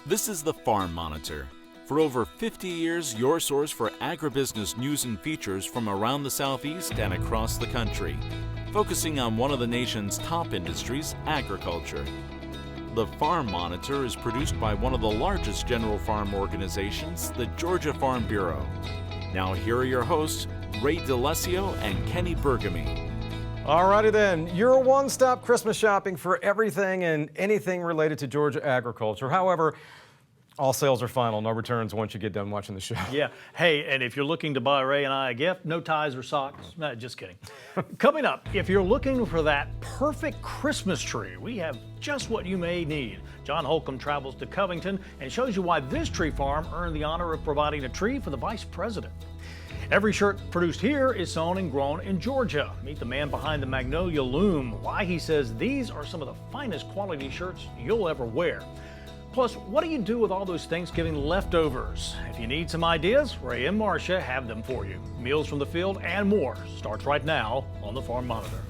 This is the Farm Monitor. For over 50 years, your source for agribusiness news and features from around the Southeast and across the country, focusing on one of the nation's top industries, agriculture. The Farm Monitor is produced by one of the largest general farm organizations, the Georgia Farm Bureau. Now here are your hosts, Ray DeLesio and Kenny Bergamy. Alrighty then, your one-stop Christmas shopping for everything and anything related to Georgia agriculture. However, all sales are final, no returns once you get done watching the show. Yeah. Hey, and if you're looking to buy Ray and I a gift, no ties or socks. No, just kidding. Coming up, if you're looking for that perfect Christmas tree, we have just what you may need. John Holcomb travels to Covington and shows you why this tree farm earned the honor of providing a tree for the vice president. Every shirt produced here is sewn and grown in Georgia. Meet the man behind the Magnolia Loom, why he says these are some of the finest quality shirts you'll ever wear. Plus, what do you do with all those Thanksgiving leftovers? If you need some ideas, Ray and Marcia have them for you. Meals from the field and more starts right now on the Farm Monitor.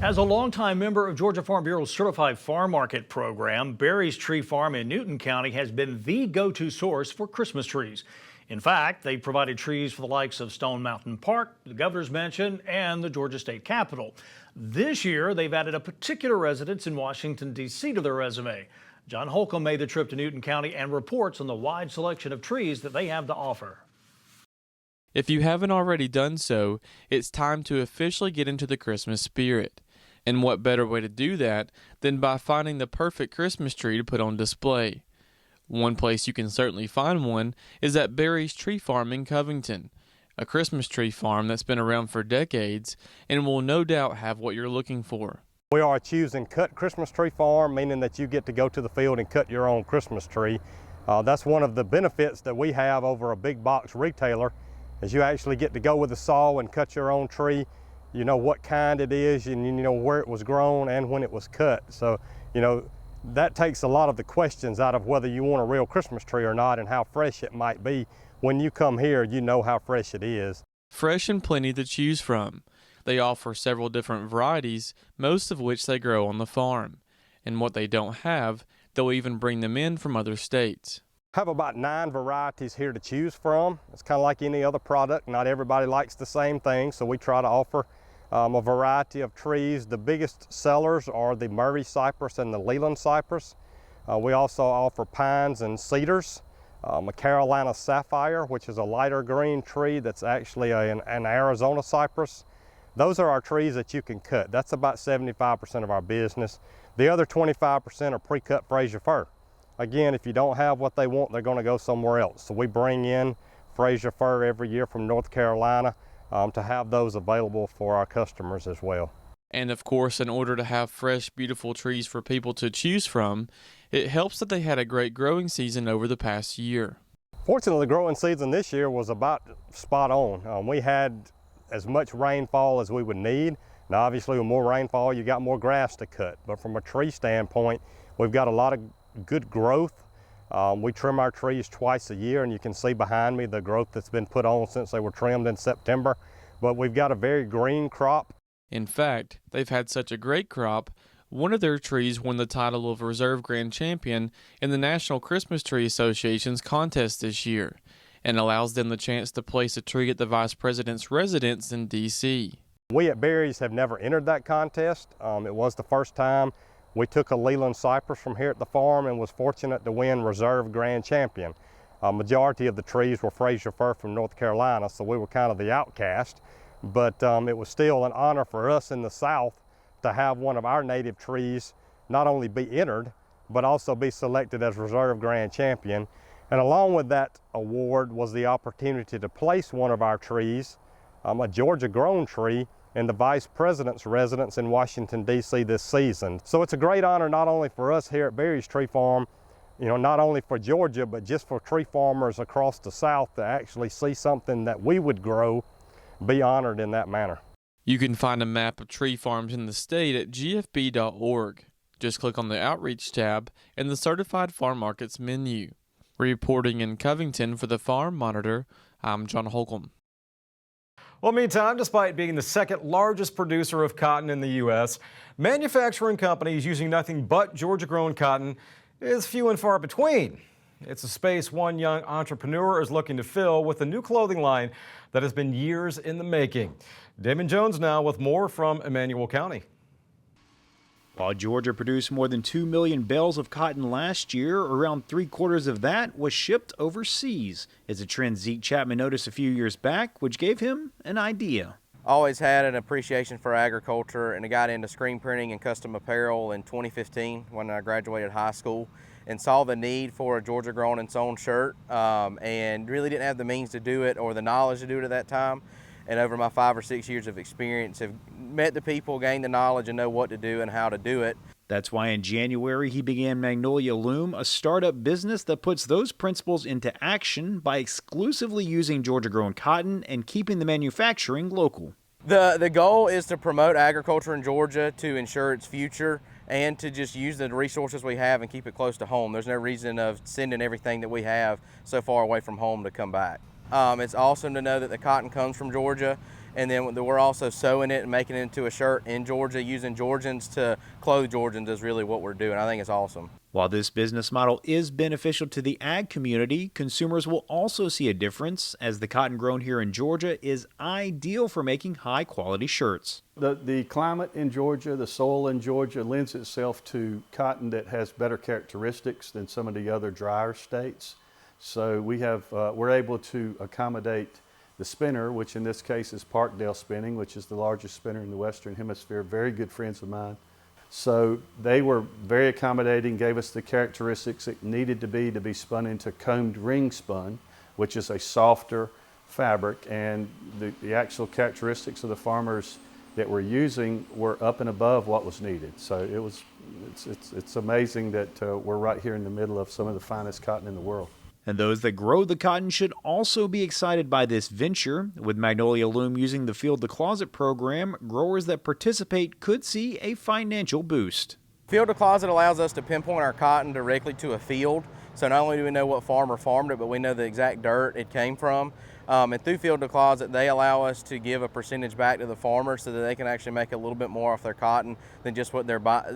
As a longtime member of Georgia Farm Bureau's Certified Farm Market program, Barry's Tree Farm in Newton County has been the go-to source for Christmas trees. In fact, they provided trees for the likes of Stone Mountain Park, the Governor's Mansion, and the Georgia State Capitol. This year, they've added a particular residence in Washington, D.C. to their resume. John Holcomb made the trip to Newton County and reports on the wide selection of trees that they have to offer. If you haven't already done so, it's time to officially get into the Christmas spirit. And what better way to do that than by finding the perfect Christmas tree to put on display? One place you can certainly find one is at Barry's Tree Farm in Covington, a Christmas tree farm that's been around for decades and will no doubt have what you're looking for. We are a choose and cut Christmas tree farm, meaning that you get to go to the field and cut your own Christmas tree. That's one of the benefits that we have over a big box retailer, is you actually get to go with a saw and cut your own tree. You know what kind it is, and you know where it was grown and when it was cut. So, you know, that takes a lot of the questions out of whether you want a real Christmas tree or not and how fresh it might be. When you come here, you know how fresh it is. Fresh and plenty to choose from. They offer several different varieties, most of which they grow on the farm. And what they don't have, they'll even bring them in from other states. I have about 9 varieties here to choose from. It's kind of like any other product. Not everybody likes the same thing, so we try to offer a variety of trees. The biggest sellers are the Murray Cypress and the Leland Cypress. We also offer pines and cedars, a Carolina Sapphire, which is a lighter green tree that's actually an Arizona cypress. Those are our trees that you can cut. That's about 75% of our business. The other 25% are pre-cut Fraser fir. Again, if you don't have what they want, they're going to go somewhere else. So we bring in Fraser fir every year from North Carolina to have those available for our customers as well. And of course, in order to have fresh, beautiful trees for people to choose from, it helps that they had a great growing season over the past year. Fortunately, the growing season this year was about spot on. We had as much rainfall as we would need. Now obviously with more rainfall, you got more grass to cut. But from a tree standpoint, we've got a lot of good growth. We trim our trees twice a year, and you can see behind me the growth that's been put on since they were trimmed in September. But we've got a very green crop. In fact, they've had such a great crop, one of their trees won the title of Reserve Grand Champion in the National Christmas Tree Association's contest this year, and allows them the chance to place a tree at the Vice President's residence in D.C. We at Barry's have never entered that contest. It was the first time. We took a Leland Cypress from here at the farm and was fortunate to win Reserve Grand Champion. A majority of the trees were Fraser fir from North Carolina, so we were kind of the outcast. But it was still an honor for us in the South to have one of our native trees not only be entered, but also be selected as Reserve Grand Champion. And along with that award was the opportunity to place one of our trees, a Georgia-grown tree, in the Vice President's residence in Washington, D.C. this season. So it's a great honor not only for us here at Barry's Tree Farm, you know, not only for Georgia, but just for tree farmers across the South to actually see something that we would grow be honored in that manner. You can find a map of tree farms in the state at gfb.org. Just click on the Outreach tab in the Certified Farm Markets menu. Reporting in Covington for the Farm Monitor, I'm John Holcomb. Well, meantime, despite being the second largest producer of cotton in the U.S., manufacturing companies using nothing but Georgia-grown cotton is few and far between. It's a space one young entrepreneur is looking to fill with a new clothing line that has been years in the making. Damon Jones now with more from Emmanuel County. While Georgia produced more than 2 million bales of cotton last year, around 3/4 of that was shipped overseas. It's a trend Zeke Chapman noticed a few years back, which gave him an idea. Always had an appreciation for agriculture, and I got into screen printing and custom apparel in 2015 when I graduated high school, and saw the need for a Georgia grown and sewn shirt, and really didn't have the means to do it or the knowledge to do it at that time. And over my 5 or 6 years of experience, have met the people, gained the knowledge, and know what to do and how to do it. That's why in January he began Magnolia Loom, a startup business that puts those principles into action by exclusively using Georgia-grown cotton and keeping the manufacturing local. The goal is to promote agriculture in Georgia, to ensure its future, and to just use the resources we have and keep it close to home. There's no reason of sending everything that we have so far away from home to come back. It's awesome to know that the cotton comes from Georgia, and then we're also sewing it and making it into a shirt in Georgia, using Georgians to clothe Georgians is really what we're doing. I think it's awesome. While this business model is beneficial to the ag community, consumers will also see a difference as the cotton grown here in Georgia is ideal for making high-quality shirts. The climate in Georgia, the soil in Georgia lends itself to cotton that has better characteristics than some of the other drier states. So we're able to accommodate the spinner, which in this case is Parkdale Spinning, which is the largest spinner in the Western Hemisphere, very good friends of mine. So they were very accommodating, gave us the characteristics it needed to be spun into combed ring spun, which is a softer fabric, and the actual characteristics of the farmers that we're using were up and above what was needed. So it's amazing that we're right here in the middle of some of the finest cotton in the world. And those that grow the cotton should also be excited by this venture. With Magnolia Loom using the Field to Closet program, growers that participate could see a financial boost. Field to Closet allows us to pinpoint our cotton directly to a field. So not only do we know what farmer farmed it, but we know the exact dirt it came from. And through Field to Closet, they allow us to give a percentage back to the farmer so that they can actually make a little bit more off their cotton than just what they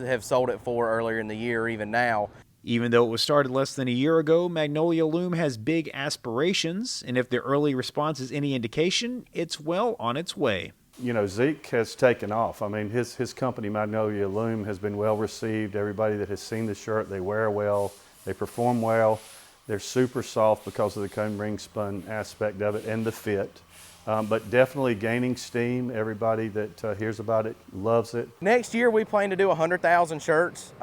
have sold it for earlier in the year or even now. Even though it was started less than a year ago, Magnolia Loom has big aspirations, and if the early response is any indication, it's well on its way. You know, Zeke has taken off. I mean, his company, Magnolia Loom, has been well received. Everybody that has seen the shirt, they wear well, they perform well. They're super soft because of the comb ring spun aspect of it and the fit. But definitely gaining steam. Everybody that hears about it loves it. Next year, we plan to do 100,000 shirts.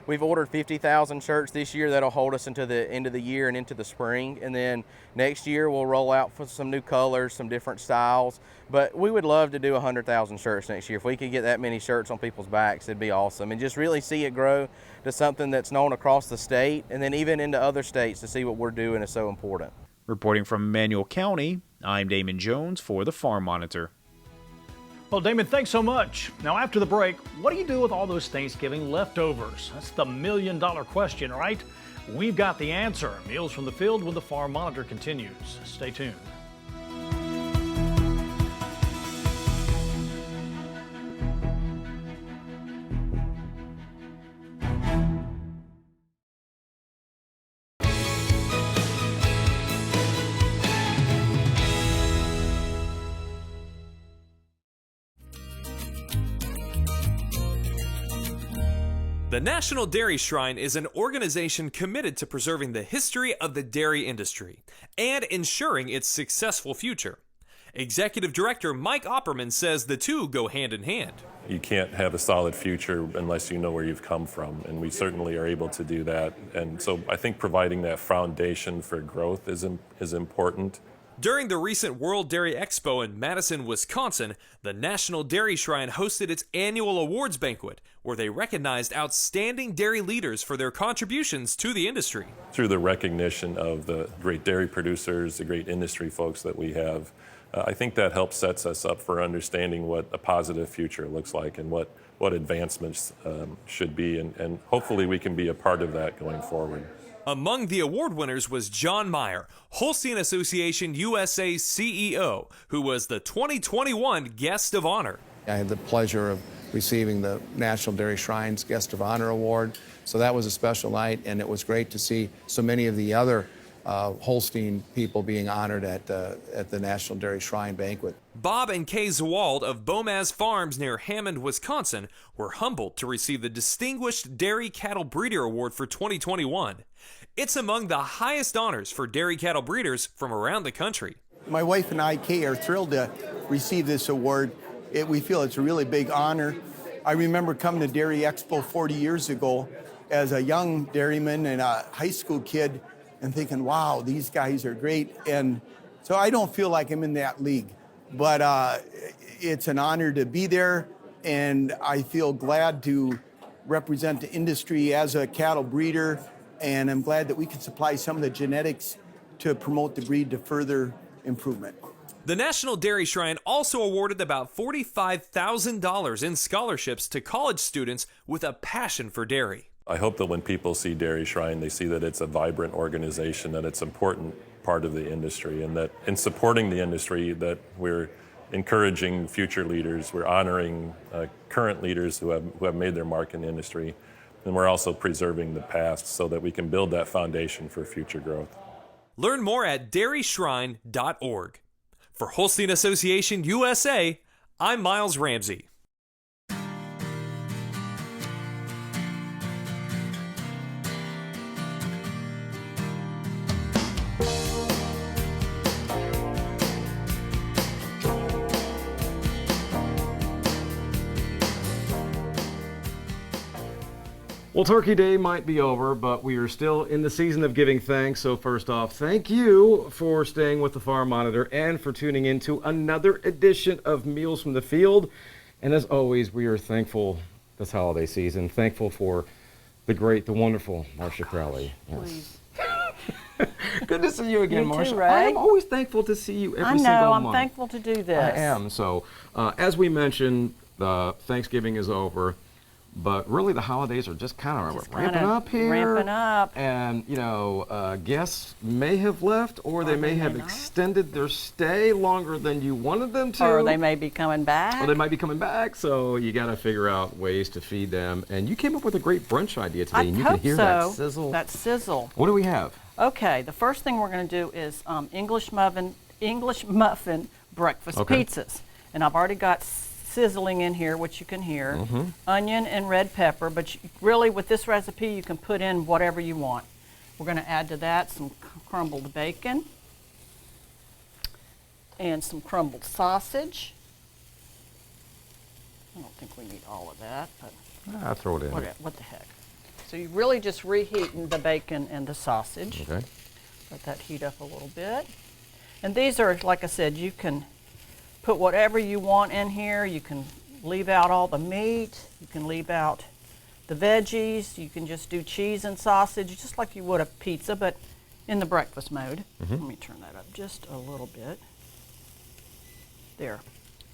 We've ordered 50,000 shirts this year. That'll hold us into the end of the year and into the spring. And then next year we'll roll out for some new colors, some different styles. But we would love to do 100,000 shirts next year. If we could get that many shirts on people's backs, it'd be awesome. And just really see it grow to something that's known across the state and then even into other states to see what we're doing is so important. Reporting from Emmanuel County, I'm Damon Jones for the Farm Monitor. Well, Damon, thanks so much. Now, after the break, what do you do with all those Thanksgiving leftovers? That's the million-dollar question, right? We've got the answer. Meals from the Field when the Farm Monitor continues. Stay tuned. The National Dairy Shrine is an organization committed to preserving the history of the dairy industry and ensuring its successful future. Executive Director Mike Opperman says the two go hand in hand. You can't have a solid future unless you know where you've come from, and we certainly are able to do that. And so I think providing that foundation for growth is important. During the recent World Dairy Expo in Madison, Wisconsin, the National Dairy Shrine hosted its annual awards banquet, where they recognized outstanding dairy leaders for their contributions to the industry. Through the recognition of the great dairy producers, the great industry folks that we have, I think that helps sets us up for understanding what a positive future looks like and what advancements should be, and hopefully we can be a part of that going forward. Among the award winners was John Meyer, Holstein Association USA CEO, who was the 2021 Guest of Honor. I had the pleasure of receiving the National Dairy Shrine's Guest of Honor Award. So that was a special night, and it was great to see so many of the other Holstein people being honored at the National Dairy Shrine banquet. Bob and Kay Zawald of Bomaz Farms near Hammond, Wisconsin, were humbled to receive the Distinguished Dairy Cattle Breeder Award for 2021. It's among the highest honors for dairy cattle breeders from around the country. My wife and I, Kay, are thrilled to receive this award. We feel it's a really big honor. I remember coming to Dairy Expo 40 years ago as a young dairyman and a high school kid and thinking, wow, these guys are great. And so I don't feel like I'm in that league, but it's an honor to be there, and I feel glad to represent the industry as a cattle breeder, and I'm glad that we can supply some of the genetics to promote the breed to further improvement. The National Dairy Shrine also awarded about $45,000 in scholarships to college students with a passion for dairy. I hope that when people see Dairy Shrine, they see that it's a vibrant organization, that it's an important part of the industry, and that in supporting the industry, that we're encouraging future leaders, we're honoring current leaders who have made their mark in the industry, and we're also preserving the past so that we can build that foundation for future growth. Learn more at dairyshrine.org. For Holstein Association USA, I'm Miles Ramsey. Well, Turkey Day might be over, but we are still in the season of giving thanks. So first off, thank you for staying with the Farm Monitor and for tuning in to another edition of Meals from the Field. And as always, we are thankful this holiday season, thankful for the great, the wonderful Marcia Crowley. Yes. Good to see you again, Marcia. Ray. I am always thankful to see you every single month. I know, I'm thankful to do this. I am. So as we mentioned, Thanksgiving is over. But really, the holidays are just kind of ramping up here. Ramping up. And, you know, guests may have left, or they may have extended their stay longer than you wanted them to. Or they may be coming back. Or they might be coming back. So you got to figure out ways to feed them. And you came up with a great brunch idea today. And you can hear that sizzle. That sizzle. What do we have? Okay, the first thing we're going to do is English muffin breakfast pizzas. And I've already got sizzling in here, which you can hear, onion and red pepper, but really with this recipe you can put in whatever you want. We're going to add to that some crumbled bacon and some crumbled sausage. I don't think we need all of that, but I'll throw it in. What the heck. So you're really just reheating the bacon and the sausage. Okay. Let that heat up a little bit. And these are, like I said, you can put whatever you want in here. You can leave out all the meat. You can leave out the veggies. You can just do cheese and sausage, just like you would a pizza, but in the breakfast mode. Let me turn that up just a little bit. There.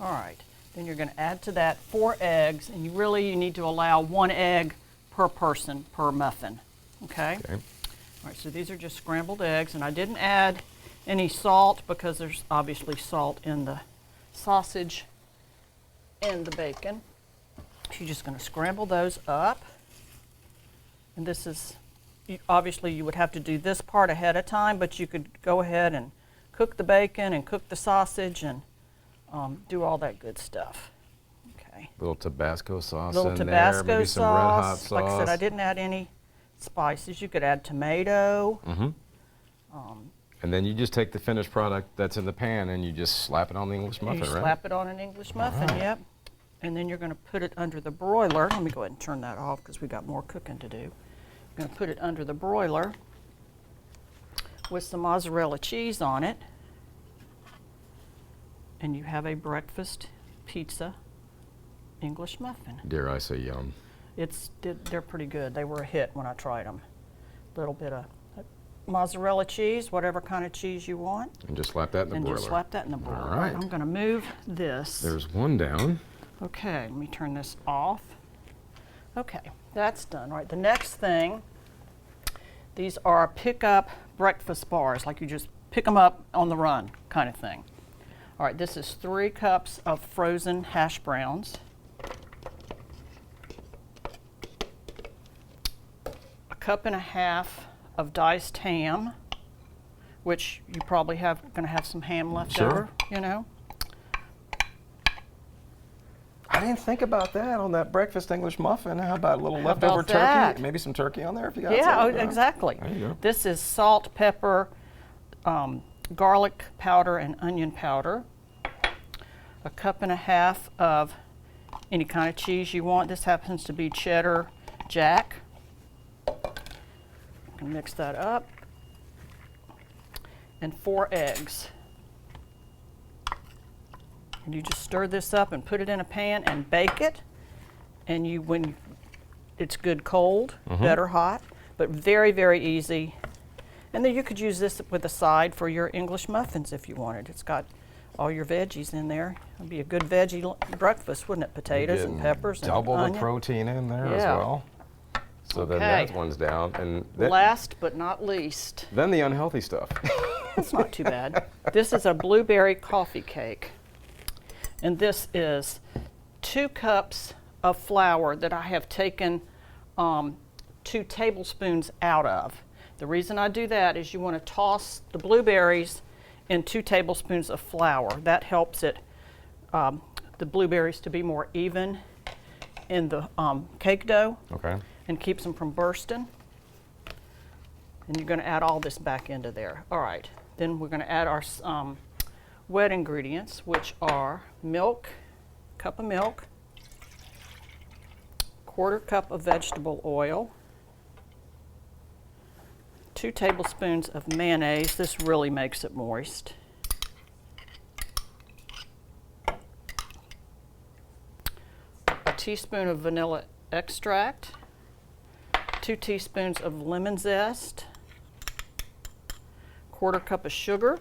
All right. Then you're going to add to that 4 eggs, and you need to allow 1 egg per person per muffin. Okay? All right, so these are just scrambled eggs, and I didn't add any salt because there's obviously salt in the sausage and the bacon. You're just going to scramble those up. And this is, obviously you would have to do this part ahead of time, but you could go ahead and cook the bacon and cook the sausage and do all that good stuff. Okay. Little Tabasco sauce Little in Tabasco there, maybe some red hot sauce. Like I said, I didn't add any spices. You could add tomato. And then you just take the finished product that's in the pan and you just slap it on the English muffin, You right? slap it on an English muffin, yep. And then you're going to put it under the broiler. Let me go ahead and turn that off because we've got more cooking to do. You're going to put it under the broiler with some mozzarella cheese on it. And you have a breakfast pizza English muffin. Dare I say yum. They're pretty good. They were a hit when I tried them. A little bit of mozzarella cheese, whatever kind of cheese you want. And just slap that in the broiler. And just slap that in the broiler. All right. I'm going to move this. There's one down. Okay, let me turn this off. Okay, that's done. All right, the next thing, these are pick-up breakfast bars, like you just pick them up on the run kind of thing. All right, this is 3 cups of frozen hash browns. cup and a half of diced ham, which you probably going to have some ham left over, you know. I didn't think about that on that breakfast English muffin. How about a little leftover that? turkey? Maybe some turkey on there if you got Yeah, some. exactly. There you go. This is salt, pepper, garlic powder, and onion powder. A cup and a half of any kind of cheese you want. This happens to be cheddar jack. And mix that up. And 4 eggs. And you just stir this up and put it in a pan and bake it. And when it's good cold, better hot, but very, very easy. And then you could use this with a side for your English muffins if you wanted. It's got all your veggies in there. It'd be a good veggie breakfast, wouldn't it? Potatoes and peppers and double onion. the protein in there as well. So then that one's down. And last but not least. Then the unhealthy stuff. That's not too bad. This is a blueberry coffee cake. And this is 2 cups of flour that I have taken 2 tablespoons out of. The reason I do that is you want to toss the blueberries in 2 tablespoons of flour. That helps it, the blueberries to be more even in the cake dough. Okay. And keeps them from bursting. And you're going to add all this back into there. All right. Then we're going to add our wet ingredients, which are milk, cup of milk, 1/4 cup of vegetable oil, 2 tablespoons of mayonnaise. This really makes it moist. A teaspoon of vanilla extract, 2 teaspoons of lemon zest, 1/4 cup of sugar,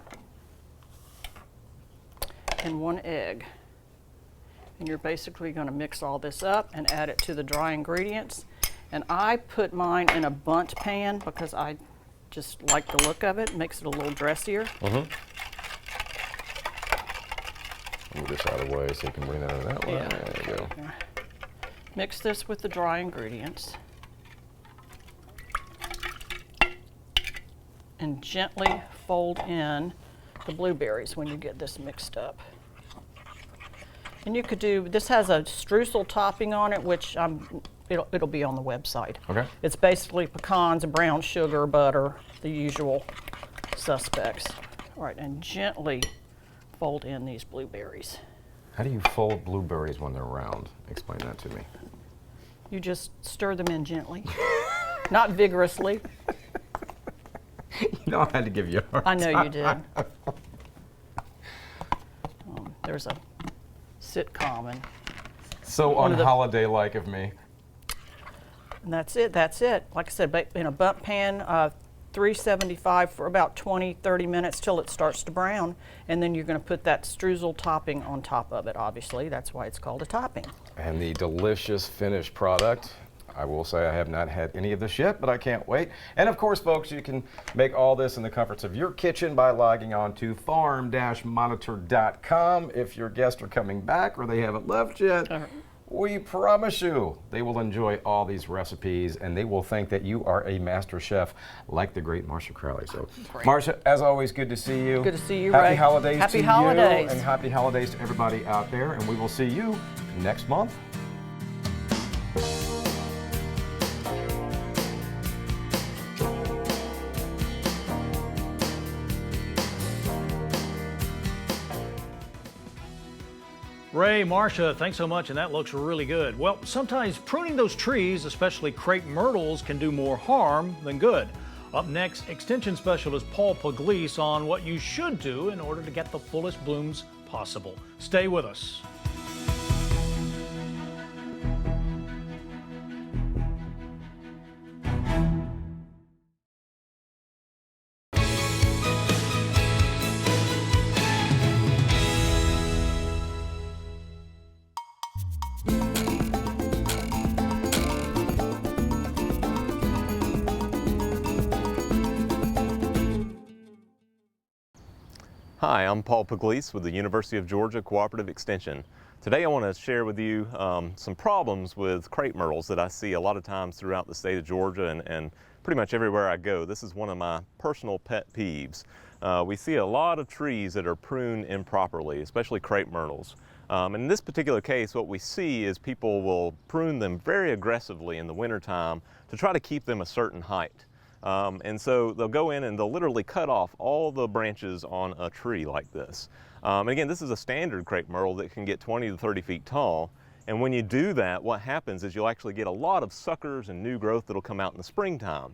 and 1 egg. And you're basically going to mix all this up and add it to the dry ingredients. And I put mine in a bundt pan because I just like the look of it. It makes it a little dressier. Move this out of the way so you can bring that in that way. Yeah. There you go. Mix this with the dry ingredients. And gently fold in the blueberries when you get this mixed up. And you could do, this has a streusel topping on it, which it'll be on the website. Okay. It's basically pecans, brown sugar, butter, the usual suspects. All right, and gently fold in these blueberries. How do you fold blueberries when they're round? Explain that to me. You just stir them in gently, not vigorously. You know I had to give you a hard I know time. you did. There's a sitcom and so holiday-like of me. And that's it. Like I said, in a bundt pan, 375 for about 20-30 minutes till it starts to brown, and then you're going to put that streusel topping on top of it. Obviously, that's why it's called a topping. And the delicious finished product. I will say I have not had any of this yet, but I can't wait. And of course, folks, you can make all this in the comforts of your kitchen by logging on to farm-monitor.com. If your guests are coming back or they haven't left yet, we promise you they will enjoy all these recipes and they will think that you are a master chef like the great Marcia Crowley. So, Marcia, as always, good to see you. Good to see you, Happy Ray. holidays Happy to holidays. you, and happy holidays to everybody out there. And we will see you next month. Ray, Marcia, thanks so much, and that looks really good. Well, sometimes pruning those trees, especially crepe myrtles, can do more harm than good. Up next, Extension Specialist Paul Pugliese on what you should do in order to get the fullest blooms possible. Stay with us. Hi, I'm Paul Pugliese with the University of Georgia Cooperative Extension. Today I want to share with you some problems with crepe myrtles that I see a lot of times throughout the state of Georgia and pretty much everywhere I go. This is one of my personal pet peeves. We see a lot of trees that are pruned improperly, especially crepe myrtles. In this particular case, what we see is people will prune them very aggressively in the wintertime to try to keep them a certain height. And so they'll go in and they'll literally cut off all the branches on a tree like this. And again, this is a standard crepe myrtle that can get 20 to 30 feet tall. And when you do that, what happens is you'll actually get a lot of suckers and new growth that'll come out in the springtime.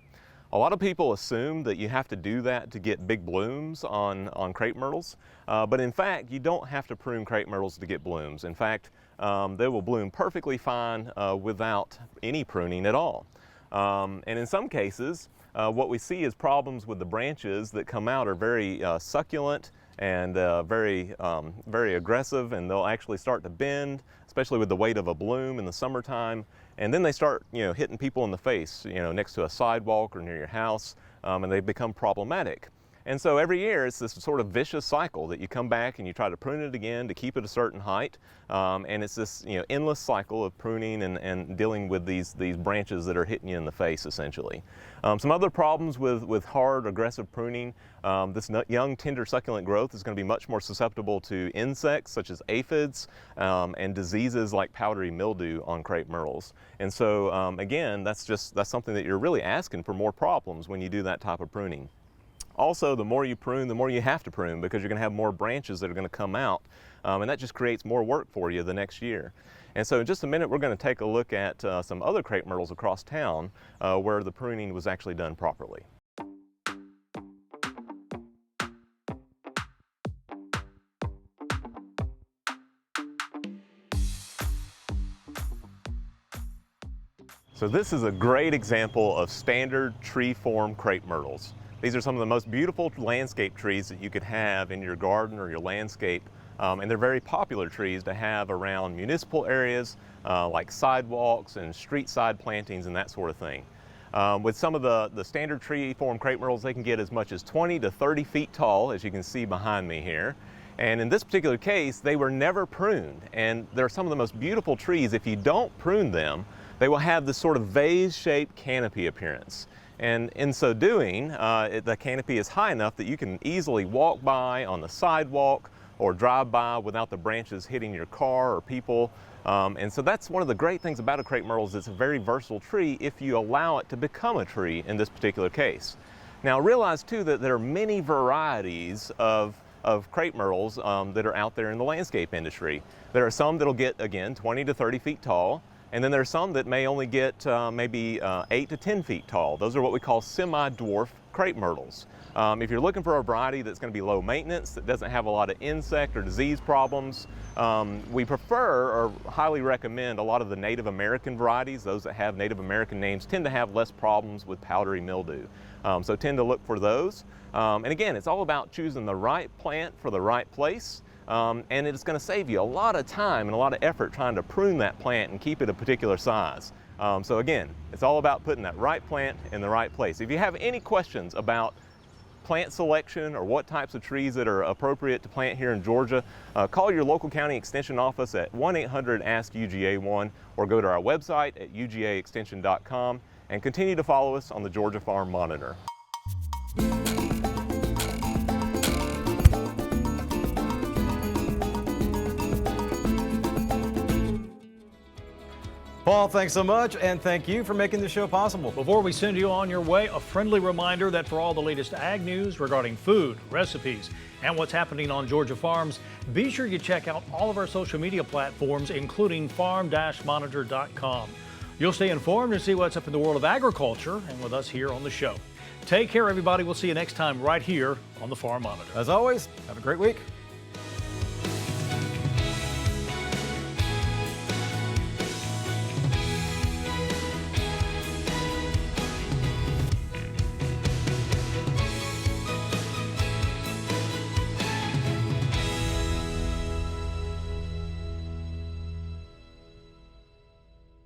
A lot of people assume that you have to do that to get big blooms on crepe myrtles, but in fact, you don't have to prune crepe myrtles to get blooms. In fact, they will bloom perfectly fine without any pruning at all. And in some cases, what we see is problems with the branches that come out are very succulent and very aggressive, and they'll actually start to bend, especially with the weight of a bloom in the summertime. And then they start, hitting people in the face, next to a sidewalk or near your house, and they become problematic. And so every year it's this sort of vicious cycle that you come back and you try to prune it again to keep it a certain height. And it's this endless cycle of pruning and dealing with these branches that are hitting you in the face, essentially. Some other problems with hard, aggressive pruning, this young, tender, succulent growth is going to be much more susceptible to insects such as aphids and diseases like powdery mildew on crepe myrtles. And so again, that's something that you're really asking for more problems when you do that type of pruning. Also, the more you prune, the more you have to prune because you're going to have more branches that are going to come out, and that just creates more work for you the next year. And so in just a minute, we're going to take a look at some other crepe myrtles across town where the pruning was actually done properly. So this is a great example of standard tree-form crepe myrtles. These are some of the most beautiful landscape trees that you could have in your garden or your landscape, and they're very popular trees to have around municipal areas like sidewalks and street side plantings and that sort of thing. With some of the standard tree-form crepe myrtles, they can get as much as 20 to 30 feet tall, as you can see behind me here. And in this particular case, they were never pruned, and they're some of the most beautiful trees. If you don't prune them, they will have this sort of vase-shaped canopy appearance. And in so doing, the canopy is high enough that you can easily walk by on the sidewalk or drive by without the branches hitting your car or people. And so that's one of the great things about a crepe myrtle is it's a very versatile tree if you allow it to become a tree in this particular case. Now realize too that there are many varieties of crepe myrtles that are out there in the landscape industry. There are some that'll get, again, 20 to 30 feet tall. And then there are some that may only get maybe 8 to 10 feet tall. Those are what we call semi-dwarf crepe myrtles. If you're looking for a variety that's going to be low maintenance, that doesn't have a lot of insect or disease problems, we prefer or highly recommend a lot of the Native American varieties. Those that have Native American names tend to have less problems with powdery mildew. So tend to look for those. And again, it's all about choosing the right plant for the right place. And it's going to save you a lot of time and a lot of effort trying to prune that plant and keep it a particular size. So again, it's all about putting that right plant in the right place. If you have any questions about plant selection or what types of trees that are appropriate to plant here in Georgia, call your local county extension office at 1-800-ASK-UGA1 or go to our website at ugaextension.com and continue to follow us on the Georgia Farm Monitor. Paul, thanks so much, and thank you for making the show possible. Before we send you on your way, a friendly reminder that for all the latest ag news regarding food, recipes, and what's happening on Georgia farms, be sure you check out all of our social media platforms, including farm-monitor.com. You'll stay informed and see what's up in the world of agriculture and with us here on the show. Take care, everybody. We'll see you next time right here on the Farm Monitor. As always, have a great week.